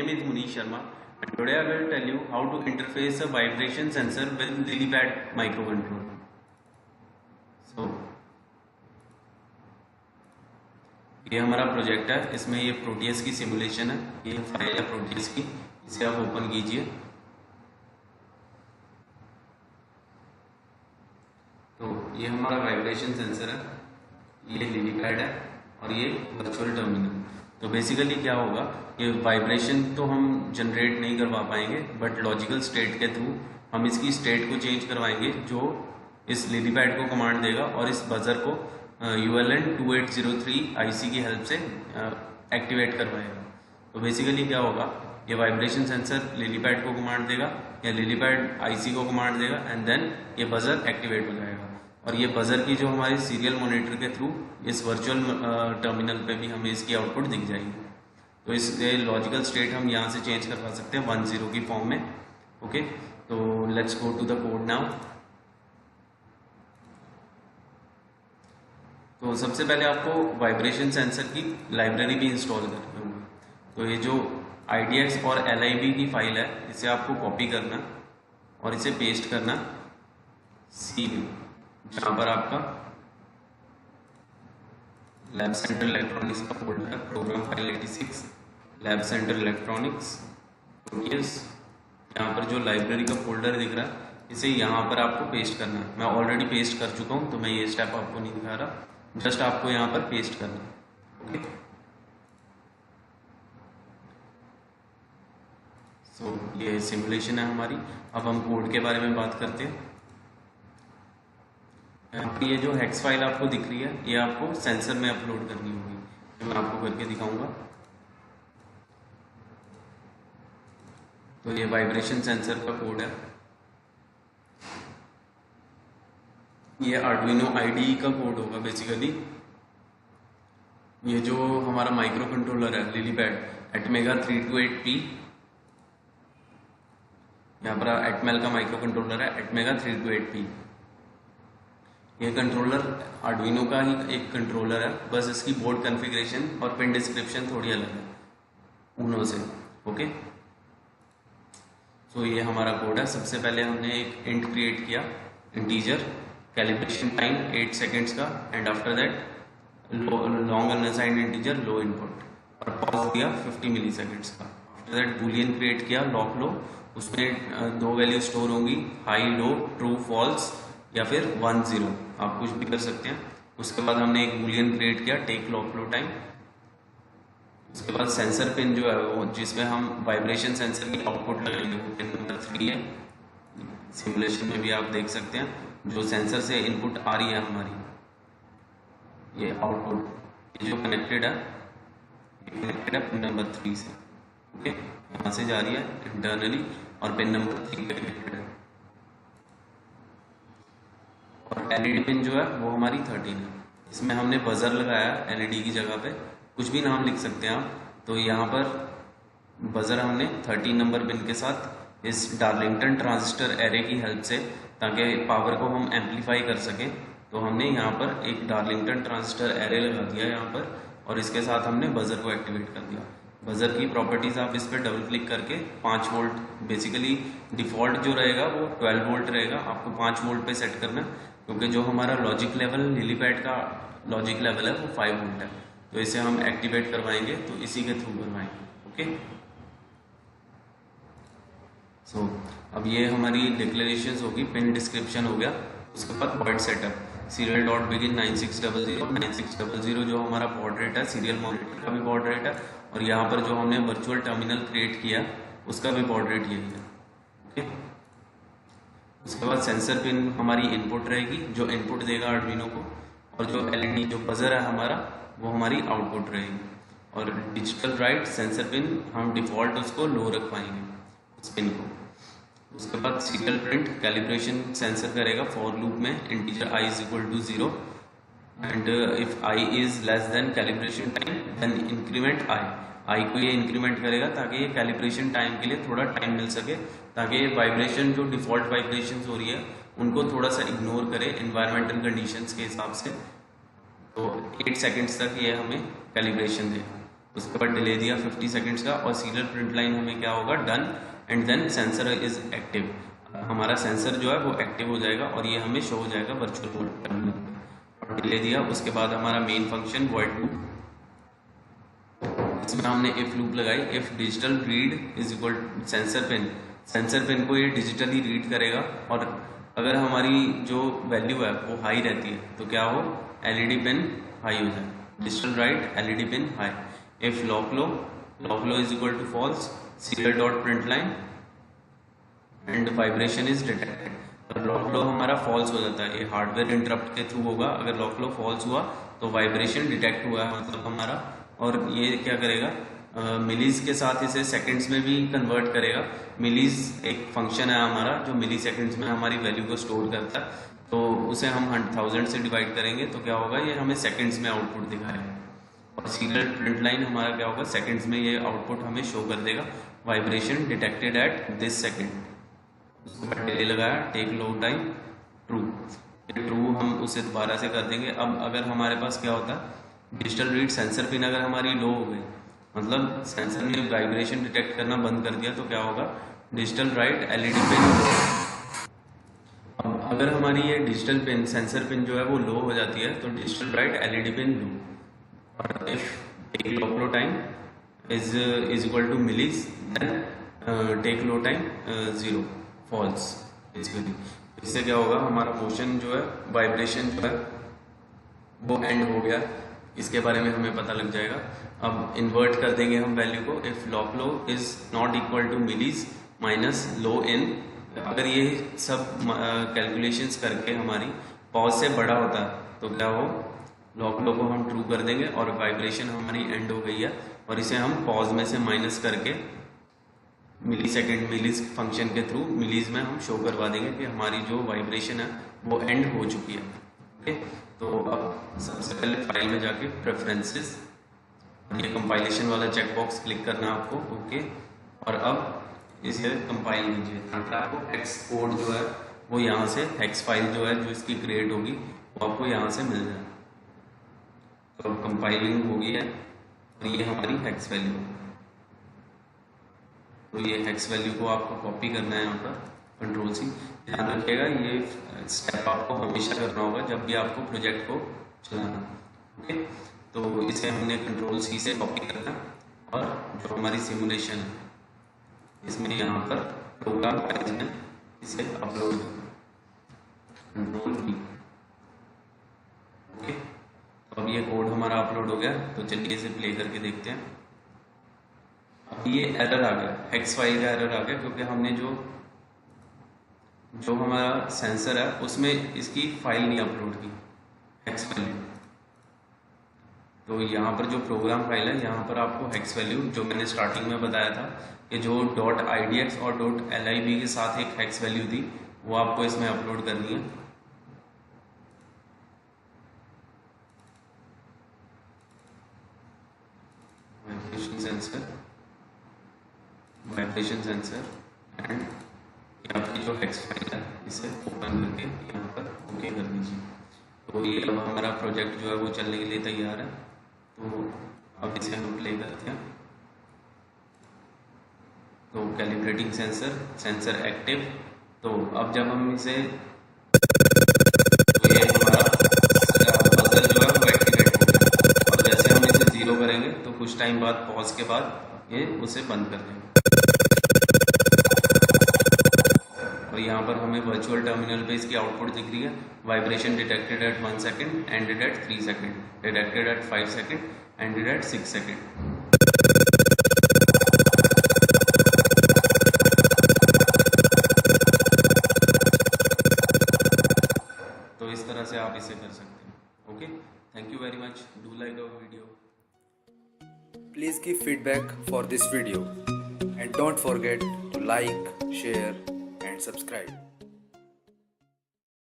name is Munish Sharma and today I will tell you how to interface a vibration sensor with LilyPad microcontroller. So ये हमारा project है, इसमें ये Proteus की simulation है, ये फाइल है प्रोटियस की, इसे आप ओपन कीजिए। तो ये हमारा वाइब्रेशन सेंसर है, ये LilyPad है और ये वर्चुअल टर्मिनल। तो बेसिकली क्या होगा, ये वाइब्रेशन तो हम जनरेट नहीं करवा पाएंगे बट लॉजिकल स्टेट के थ्रू हम इसकी स्टेट को चेंज करवाएंगे, जो इस LilyPad को कमांड देगा और इस बजर को ULN 2803 IC की हेल्प से एक्टिवेट करवाएगा। तो बेसिकली क्या होगा, ये वाइब्रेशन सेंसर LilyPad को कमांड देगा या LilyPad IC को कमांड देगा एंड देन ये बजर एक्टिवेट हो जाएगा और ये बजर की जो हमारे सीरियल मॉनिटर के थ्रू इस वर्चुअल टर्मिनल पे भी हमें इसकी आउटपुट दिख जाएगी। तो इस लॉजिकल स्टेट हम यहाँ से चेंज करवा सकते हैं 10 की फॉर्म में। ओके, तो let's go to the code now. तो सबसे पहले आपको वाइब्रेशन सेंसर की लाइब्रेरी भी इंस्टॉल करनी होगी। तो ये जो IDX और LIB की फाइल है, इसे आपको कॉपी करना और इसे पेस्ट करना सी में, जहाँ पर आपका लैब सेंटर इलेक्ट्रॉनिक्स का फोल्डर है, program file 86 lab centre electronics Proteus. यहाँ पर जो लाइब्रेरी का फोल्डर दिख रहा है, इसे यहाँ पर आपको पेस्ट करना है। मैं ऑलरेडी पेस्ट कर चुका हूँ तो मैं ये स्टेप आपको नहीं दिखा रहा, जस्ट आपको यहाँ पर पेस्ट करना है। ओके, सो ये सिमुलेशन है हमारी। अब हम कोड के बारे में बात करते हैं। यहाँ पर ये जो हेक्स फाइल आपको दिख रही है, ये आपको सेंसर में अपलोड करनी होगी, मैं आपको करके दिखाऊंगा। तो ये वाइब्रेशन सेंसर का कोड है, ये Arduino IDE का कोड होगा बेसिकली। ये जो हमारा माइक्रो कंट्रोलर है LilyPad Atmega 328P, यहाँ पर Atmel का माइक्रो कंट्रोलर है Atmega 328P। ये कंट्रोलर Arduino का ही एक कंट्रोलर है, बस इसकी बोर्ड कॉन्फ़िगरेशन और पिन डिस्क्रिप्शन थोड़ी अलग है उनों से। ओके, तो ये हमारा कोड है। सबसे पहले हमने एक इंट क्रिएट किया, इंटीजर, कैलिब्रेशन टाइम 8 सेकेंड्स का and after that long unassigned integer low input, और पॉज दिया 50 मिली सेकेंड्स का। आफ्टर दैट बूलियन क्रिएट किया लॉक लो, उसमें 2 वैल्यू स्टोर होंगी, हाई लो, ट्रू फॉल्स या फिर 1 0, आप कुछ भी कर सकते हैं। उसके बाद हमने एक बूलियन क्रिएट किया टेक लॉक लो टाइम। उसके बाद सेंसर पिन जो है वो, जिसमें हम वाइब्रेशन सेंसर की आउटपुट लगाएंगे, वो पिन नंबर 3 है। सिमुलेशन में भी आप देख सकते हैं जो सेंसर से इनपुट आ रही है हमारी, ये आउटपुट जो कनेक्टेड है, ये कनेक्टेड है पिन नंबर 3 से। ओके, यहाँ से जा रही है इंटरनली और पिन नंबर 3 कनेक्टेड है। और LED पिन जो है वो हमारी 13 है, इसमें हमने बजर लगाया LED की जगह पे, कुछ भी नाम लिख सकते हैं आप। तो यहाँ पर बजर हमने 13 नंबर पिन के साथ इस डार्लिंगटन ट्रांजिस्टर एरे की हेल्प से, ताकि पावर को हम एम्पलीफाई कर सकें, तो हमने यहाँ पर एक डार्लिंगटन ट्रांजिस्टर एरे लगा दिया यहाँ पर, और इसके साथ हमने बजर को एक्टिवेट कर दिया। बजर की प्रॉपर्टीज़ आप इस पर डबल क्लिक करके 5 वोल्ट, बेसिकली डिफ़ॉल्ट जो रहेगा वो 12 वोल्ट रहेगा, आपको 5 वोल्ट पे सेट करना, क्योंकि जो हमारा लॉजिक लेवल LilyPad का लॉजिक लेवल है वो 5 वोल्ट है। तो इसे हम एक्टिवेट करवाएंगे, तो इसी के थ्रू करवाएंगे। ओके, सो अब ये हमारी डिक्लेरेशंस होगी, पिन डिस्क्रिप्शन हो गया, उसके बाद baud setup, serial dot begin 9600 9600 जो हमारा बॉर्ड रेट है, सीरियल मॉनिटर का भी बॉर्ड रेट है, और यहाँ पर जो हमने वर्चुअल टर्मिनल क्रिएट किया उसका भी बॉर्ड रेट यही है। ओके, उसके बाद सेंसर पिन हमारी इनपुट रहेगी, जो इनपुट देगा Arduino को, और जो LED जो बजर है हमारा वो हमारी आउटपुट रहेगी। और डिजिटल राइट सेंसर पिन हम डिफ़ॉल्ट उसको लो रख पाएंगे उस पिन को। उसके बाद सीरियल प्रिंट कैलिब्रेशन सेंसर करेगा फॉर लूप में, integer I is equal to 0 and if I is less than calibration time then increment I को ये इंक्रीमेंट करेगा ताकि ये कैलिब्रेशन टाइम के लिए थोड़ा टाइम मिल सके, ताकि वाइब्रेशन जो डिफ़ॉल्ट वाइब्रेशन हो रही है उनको थोड़ा सा इग्नोर करे एनवायरमेंटल कंडीशंस के हिसाब से। तो 8 सेकेंड्स तक ये हमें कैलिब्रेशन देगा। उसके बाद डिले दिया 50 सेकंड्स का, और सीरियल प्रिंट लाइन हमें क्या होगा, done, and then sensor is active. हमारा सेंसर जो है वो एक्टिव हो जाएगा और ये हमें शो हो जाएगा वर्चुअल बोर्ड। और डिले दिया, उसके बाद हमारा मेन फंक्शन वॉइड लूप, इसमें हमने इफ लूप लगाई, if digital read is equal sensor pin को ये डिजिटली रीड करेगा, और अगर हमारी जो वैल्यू है वो हाई रहती है तो क्या हो, एलईडी पिन हाई हो जाए, digital write LED pin high. If lock low is equal to false, serial dot print line and vibration is detected. तो लॉक लो हमारा फॉल्स हो जाता है, ये हार्डवेयर इंटरप्ट के थ्रू होगा। अगर लॉक लो फॉल्स हुआ तो वाइब्रेशन डिटेक्ट हुआ है मतलब हमारा, और ये क्या करेगा, मिलीज के साथ इसे सेकंड्स में भी कन्वर्ट करेगा। मिलीज एक फंक्शन है हमारा जो मिली सेकंड्स में हमारी वैल्यू को स्टोर करता है, तो उसे हम 1000 से डिवाइड करेंगे तो क्या होगा, ये हमें सेकंड्स में आउटपुट दिखाएगा। और सीरियल प्रिंट लाइन हमारा क्या होगा, सेकंड्स में ये आउटपुट हमें शो कर देगा, vibration detected at this second. उसके बाद डिले लगाया, take low time, true, true हम उसे दोबारा से कर देंगे। अब अगर हमारे पास क्या होता है, डिजिटल रीड सेंसर पिन अगर हमारी लो हो गई, मतलब सेंसर ने वाइब्रेशन डिटेक्ट करना बंद कर दिया, तो क्या होगा, डिजिटल राइट एलईडी पिन। अब अगर हमारी ये डिजिटल पिन सेंसर पिन जो है वो लो हो जाती है तो digital write LED pin low. और if take low time is equal to millis, then take low time 0 false basically. इससे क्या होगा, हमारा मोशन जो है, वाइब्रेशन जो है वो एंड हो गया, इसके बारे में हमें पता लग जाएगा। अब इन्वर्ट कर देंगे हम वैल्यू को, if lock low is not equal to millis minus low in. अगर ये सब कैलकुलेशंस करके हमारी पॉज से बड़ा होता है तो क्या हो, लॉक लो को हम ट्रू कर देंगे और वाइब्रेशन हमारी एंड हो गई है, और इसे हम पॉज में से माइनस करके मिलीज फंक्शन के थ्रू मिलीज में हम शो करवा देंगे कि हमारी जो वाइब्रेशन है वो एंड हो चुकी है। ओके, तो अब सबसे पहले फाइल में जाके प्रेफरेंसेस, ये कंपाइलेशन वाला चेक बॉक्स क्लिक करना है आपको। ओके, और अब इसे कंपाइल कीजिए ताकि आपको हेक्स कोड जो है वो यहाँ से, हेक्स फाइल जो है जो इसकी क्रिएट होगी वो आपको यहाँ से मिल जाए। तो कंपाइलिंग हो गई है और ये हमारी हेक्स वैल्यू है। तो ये हेक्स वैल्यू को आपको कॉपी करना है यहाँ पर, कंट्रोल सी। ध्यान रखिएगा ये स्टेप आपको हमेशा करना होगा जब भी आपको प्रोजेक्ट को चलाना। ओके, तो इसे हमने कंट्रोल सी से कॉपी करना, और जो हमारी सिमुलेशन है इसमें यहाँ पर प्रोग्राम फाइल में इसे अपलोड करना, कंट्रोल वी। ओके, तो अब ये कोड हमारा अपलोड हो गया, तो चलिए इसे प्ले करके देखते हैं। अब ये एरर आ गया, हेक्स फाइल का एरर आ गया, क्योंकि हमने जो हमारा सेंसर है उसमें इसकी फाइल नहीं अपलोड की, हेक्स वैल्यू। तो यहाँ पर जो प्रोग्राम फाइल है, यहाँ पर आपको हेक्स वैल्यू जो मैंने स्टार्टिंग में बताया था कि जो .idx और .lib के साथ एक हेक्स वैल्यू थी, वो आपको इसमें अपलोड करनी है। वाइब्रेशन सेंसर एंड यहाँ पर जो हेक्स फाइल है इसे ओपन करके यहाँ पर ओके कर दीजिए। तो ये अब हमारा प्रोजेक्ट जो है वो चलने के लिए तैयार है। तो अब इसे हम प्ले करते हैं। तो कैलिब्रेटिंग सेंसर एक्टिव। तो अब जब हम इसे, तो ये हमारा बजर जो है वो एक्टिवेट हो गया, और जैसे हम इसे 0 करेंगे तो कुछ टाइम बाद पॉज के बाद ये उसे बंद कर देंगे। और यहाँ पर हमें वर्चुअल टर्मिनल पे इसकी आउटपुट दिख रही है, vibration detected at 1 second, ended at 3 second, detected at 5 second, ended at 6 second. तो इस तरह से आप इसे कर सकते हैं। Okay, thank you very much, do like our video. Please give feedback for this video and don't forget to like, share and subscribe.